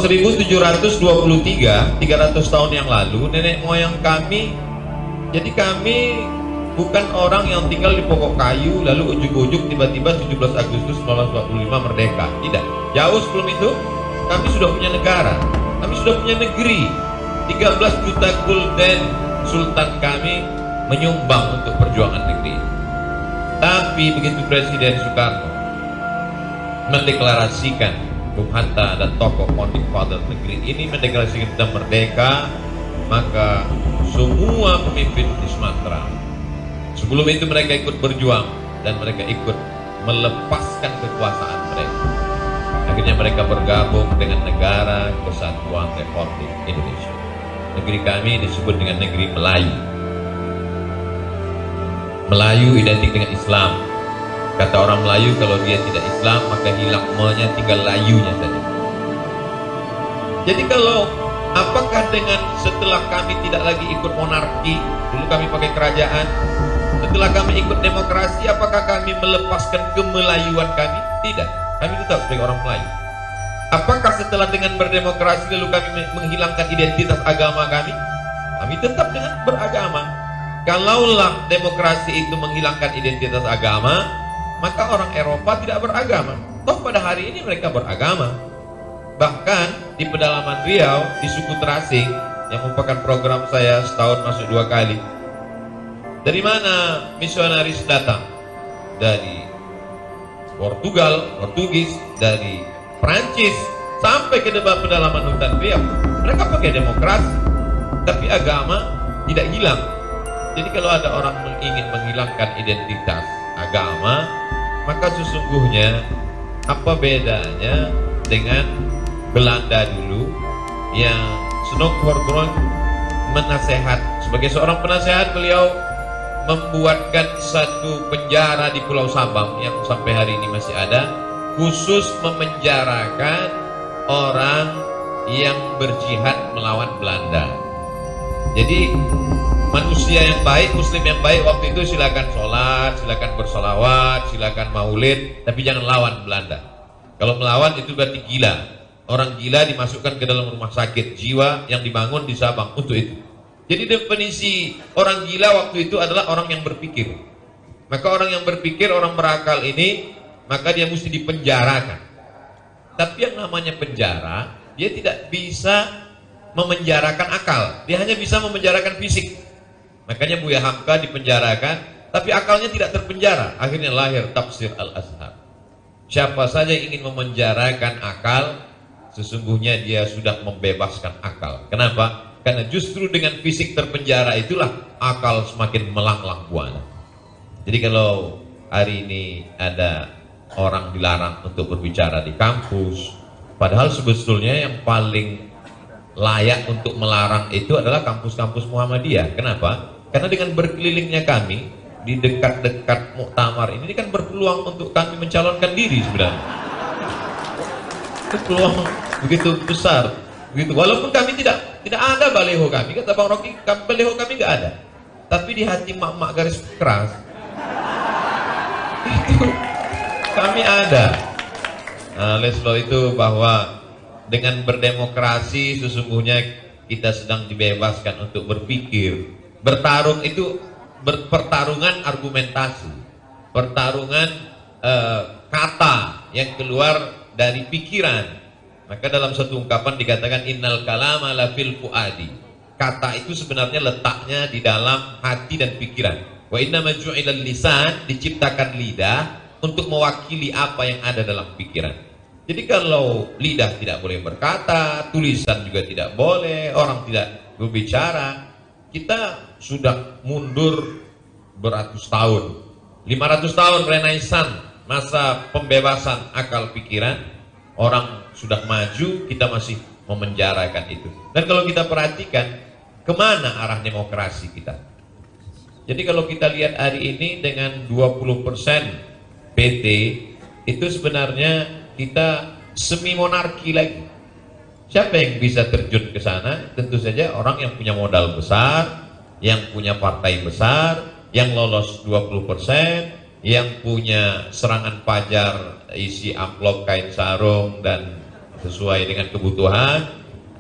1723, 300 tahun yang lalu, nenek moyang kami, jadi kami bukan orang yang tinggal di pokok kayu lalu ujuk-ujuk tiba-tiba 17 Agustus 1945 merdeka. Tidak, jauh sebelum itu kami sudah punya negara, kami sudah punya negeri. 13 juta gulden sultan kami menyumbang untuk perjuangan negeri. Tapi begitu Presiden Soekarno mendeklarasikan, Bung Hatta dan tokoh founding father negeri ini mendeklarasikan kita merdeka, maka semua pemimpin di Sumatera sebelum itu mereka ikut berjuang dan mereka ikut melepaskan kekuasaan mereka. Akhirnya mereka bergabung dengan Negara Kesatuan Republik Indonesia. Negeri kami disebut dengan negeri Melayu. Melayu identik dengan Islam. Kata orang Melayu, kalau dia tidak Islam maka hilang maunya, tinggal layunya saja. Jadi kalau apakah dengan setelah kami tidak lagi ikut monarki, dulu kami pakai kerajaan, setelah kami ikut demokrasi, apakah kami melepaskan kemelayuan kami? Tidak, kami tetap sebagai orang Melayu. Apakah setelah dengan berdemokrasi lalu kami menghilangkan identitas agama kami? Kami tetap dengan beragama. Kalaulah demokrasi itu menghilangkan identitas agama, maka orang Eropa tidak beragama. Toh pada hari ini mereka beragama. Bahkan di pedalaman Riau, di suku Terasing, yang merupakan program saya setahun masuk 2 kali. Dari mana misionaris datang? Dari Portugal, Portugis, dari Prancis, sampai ke pedalaman hutan Riau. Mereka pakai demokrasi, tapi agama tidak hilang. Jadi kalau ada orang ingin menghilangkan identitas agama, maka sesungguhnya apa bedanya dengan Belanda dulu yang Snokhoorn menasehat, sebagai seorang penasehat beliau membuatkan satu penjara di Pulau Sabang yang sampai hari ini masih ada, khusus memenjarakan orang yang berjihad melawan Belanda. Jadi manusia yang baik, muslim yang baik waktu itu silakan sholat, silakan bersolawat, silakan maulid, tapi jangan lawan Belanda. Kalau melawan itu berarti gila. Orang gila dimasukkan ke dalam rumah sakit jiwa yang dibangun di Sabang untuk itu. Jadi definisi orang gila waktu itu adalah orang yang berpikir. Maka orang yang berpikir, orang berakal ini, maka dia mesti dipenjarakan. Tapi yang namanya penjara, dia tidak bisa memenjarakan akal, dia hanya bisa memenjarakan fisik. Makanya Buya Hamka dipenjarakan, tapi akalnya tidak terpenjara. Akhirnya lahir Tafsir Al-Azhar. Siapa saja yang ingin memenjarakan akal, sesungguhnya dia sudah membebaskan akal. Kenapa? Karena justru dengan fisik terpenjara itulah akal semakin melanglang buana. Jadi kalau hari ini ada orang dilarang untuk berbicara di kampus, padahal sebetulnya yang paling layak untuk melarang itu adalah kampus-kampus Muhammadiyah. Kenapa? Karena dengan berkelilingnya kami di dekat-dekat muktamar ini kan berpeluang untuk kami mencalonkan diri sebenarnya. Itu peluang begitu besar, begitu. Walaupun kami tidak ada baleho kami, kata Bang Rocky, baleho kami nggak ada. Tapi di hati mak-mak garis keras itu kami ada. Nah, oleh sebab itu bahwa dengan berdemokrasi sesungguhnya kita sedang dibebaskan untuk berpikir. Bertarung itu pertarungan argumentasi, pertarungan kata yang keluar dari pikiran. Maka dalam satu ungkapan dikatakan innal kalama la fil fuadi. Kata itu sebenarnya letaknya di dalam hati dan pikiran. Wa inna ma ju'ilal lisan, diciptakan lidah untuk mewakili apa yang ada dalam pikiran. Jadi kalau lidah tidak boleh berkata, tulisan juga tidak boleh, orang tidak berbicara, kita sudah mundur beratus tahun. 500 tahun Renaissance, masa pembebasan akal pikiran, orang sudah maju, kita masih memenjarakan itu. Dan kalau kita perhatikan, kemana arah demokrasi kita? Jadi kalau kita lihat hari ini dengan 20% PT, itu sebenarnya kita semi monarki lagi. Siapa yang bisa terjun ke sana? Tentu saja orang yang punya modal besar, yang punya partai besar, yang lolos 20%, yang punya serangan pajar isi amplop kain sarung dan sesuai dengan kebutuhan.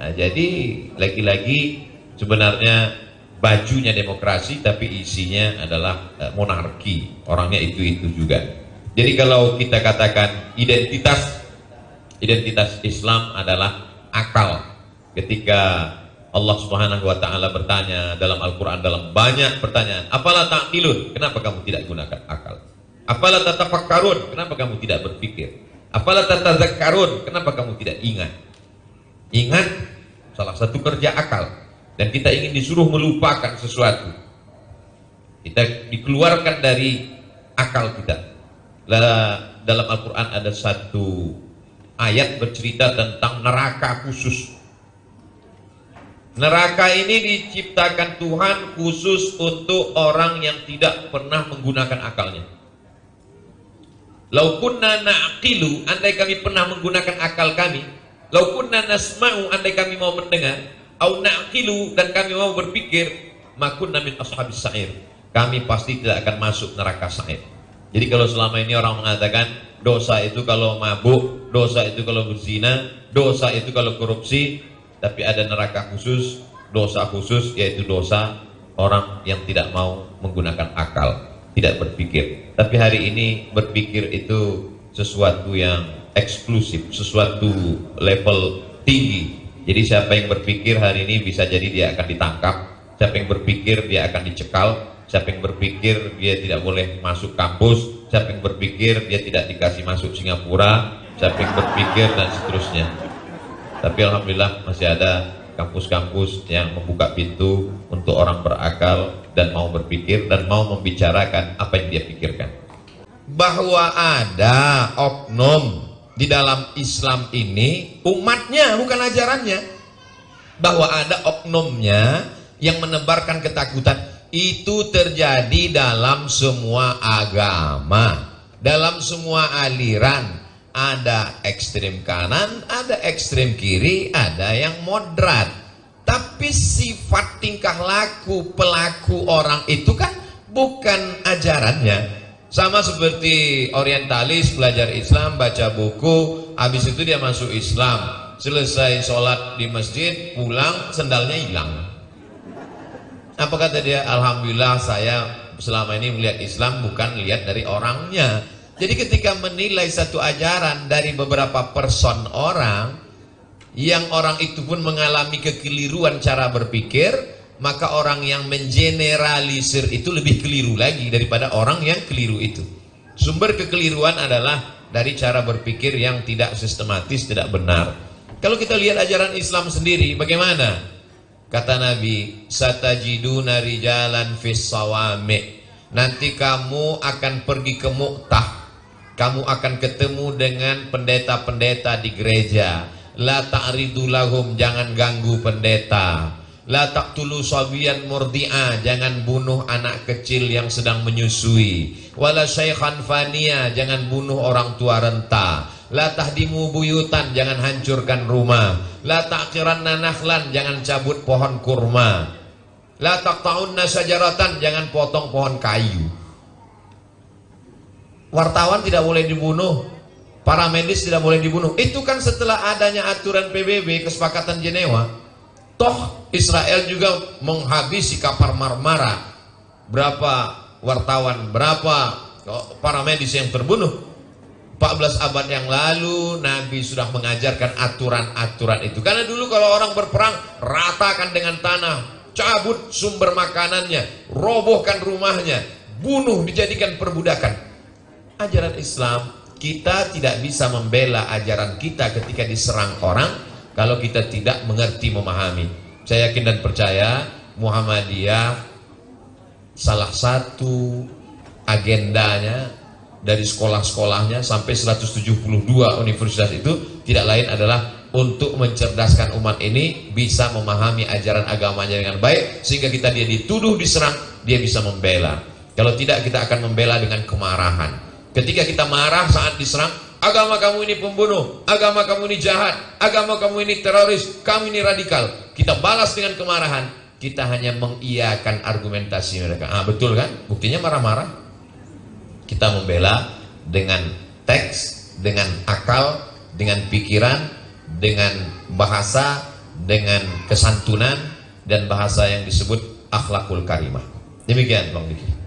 Nah, jadi lagi-lagi sebenarnya bajunya demokrasi tapi isinya adalah monarki, orangnya itu juga. Jadi kalau kita katakan identitas Islam adalah akal. Ketika Allah Subhanahu wa taala bertanya dalam Al-Qur'an, dalam banyak pertanyaan, "Apalah ta'qilun?" Kenapa kamu tidak gunakan akal? "Apalah tatafakkarun?" Kenapa kamu tidak berpikir? "Apalah tatadzakkarun?" Kenapa kamu tidak ingat? Ingat salah satu kerja akal. Dan kita ingin disuruh melupakan sesuatu. Kita dikeluarkan dari akal kita. Dalam Al-Qur'an ada satu ayat bercerita tentang neraka khusus. Neraka ini diciptakan Tuhan khusus untuk orang yang tidak pernah menggunakan akalnya. Lau kunna na'qilu, andai kami pernah menggunakan akal kami. Lau kunna nasma'u, andai kami mau mendengar. Au na'qilu, dan kami mau berpikir. Makunna min ashabis sa'ir, kami pasti tidak akan masuk neraka sa'ir. Jadi kalau selama ini orang mengatakan dosa itu kalau mabuk, dosa itu kalau berzina, dosa itu kalau korupsi, tapi ada neraka khusus, dosa khusus, yaitu dosa orang yang tidak mau menggunakan akal, tidak berpikir. Tapi hari ini berpikir itu sesuatu yang eksklusif, sesuatu level tinggi. Jadi siapa yang berpikir hari ini bisa jadi dia akan ditangkap, siapa yang berpikir dia akan dicekal, siapa yang berpikir dia tidak boleh masuk kampus, siapa yang berpikir dia tidak dikasih masuk Singapura, siapa yang berpikir, dan seterusnya. Tapi alhamdulillah masih ada kampus-kampus yang membuka pintu untuk orang berakal dan mau berpikir dan mau membicarakan apa yang dia pikirkan. Bahwa ada oknum di dalam Islam ini, umatnya bukan ajarannya. Bahwa ada oknumnya yang menebarkan ketakutan, itu terjadi dalam semua agama, dalam semua aliran. Ada ekstrem kanan, ada ekstrem kiri, ada yang moderat. Tapi sifat tingkah laku pelaku orang itu kan bukan ajarannya. Sama seperti orientalis, belajar Islam, baca buku, habis itu dia masuk Islam, selesai sholat di masjid, pulang sendalnya hilang. Apa kata dia? Alhamdulillah saya selama ini melihat Islam bukan lihat dari orangnya. Jadi ketika menilai satu ajaran dari beberapa person orang, yang orang itu pun mengalami kekeliruan cara berpikir, maka orang yang mengeneralisir itu lebih keliru lagi daripada orang yang keliru itu. Sumber kekeliruan adalah dari cara berpikir yang tidak sistematis, tidak benar. Kalau kita lihat ajaran Islam sendiri, bagaimana? Kata Nabi, satajiduna rijalan fis sawami. Nanti kamu akan pergi ke Mu'tah. Kamu akan ketemu dengan pendeta-pendeta di gereja. La ta'ridu lahum, jangan ganggu pendeta. La taqtulu sabiyan murdi'a, jangan bunuh anak kecil yang sedang menyusui. Wala syaikhan faniya, jangan bunuh orang tua renta. La tahdimu buyutan, jangan hancurkan rumah. La taqiranna nakhlan, jangan cabut pohon kurma. La taqta'unna syajaratan, jangan potong pohon kayu. Wartawan tidak boleh dibunuh, para medis tidak boleh dibunuh. Itu kan setelah adanya aturan PBB, kesepakatan Jenewa. Toh Israel juga menghabisi kapal Marmara. Berapa wartawan, berapa para medis yang terbunuh? 14 abad yang lalu Nabi sudah mengajarkan aturan-aturan itu. Karena dulu kalau orang berperang, ratakan dengan tanah, cabut sumber makanannya, robohkan rumahnya, bunuh, dijadikan perbudakan. Ajaran Islam, kita tidak bisa membela ajaran kita ketika diserang orang kalau kita tidak mengerti, memahami. Saya yakin dan percaya Muhammadiyah salah satu agendanya dari sekolah-sekolahnya sampai 172 universitas itu tidak lain adalah untuk mencerdaskan umat ini bisa memahami ajaran agamanya dengan baik, sehingga kita dia dituduh diserang, dia bisa membela. Kalau tidak, kita akan membela dengan kemarahan. Ketika kita marah saat diserang, agama kamu ini pembunuh, agama kamu ini jahat, agama kamu ini teroris, kamu ini radikal, kita balas dengan kemarahan. Kita hanya mengiyakan argumentasi mereka. Betul kan? Buktinya marah-marah. Kita membela dengan teks, dengan akal, dengan pikiran, dengan bahasa, dengan kesantunan dan bahasa yang disebut akhlakul karimah. Demikian Bang Diki.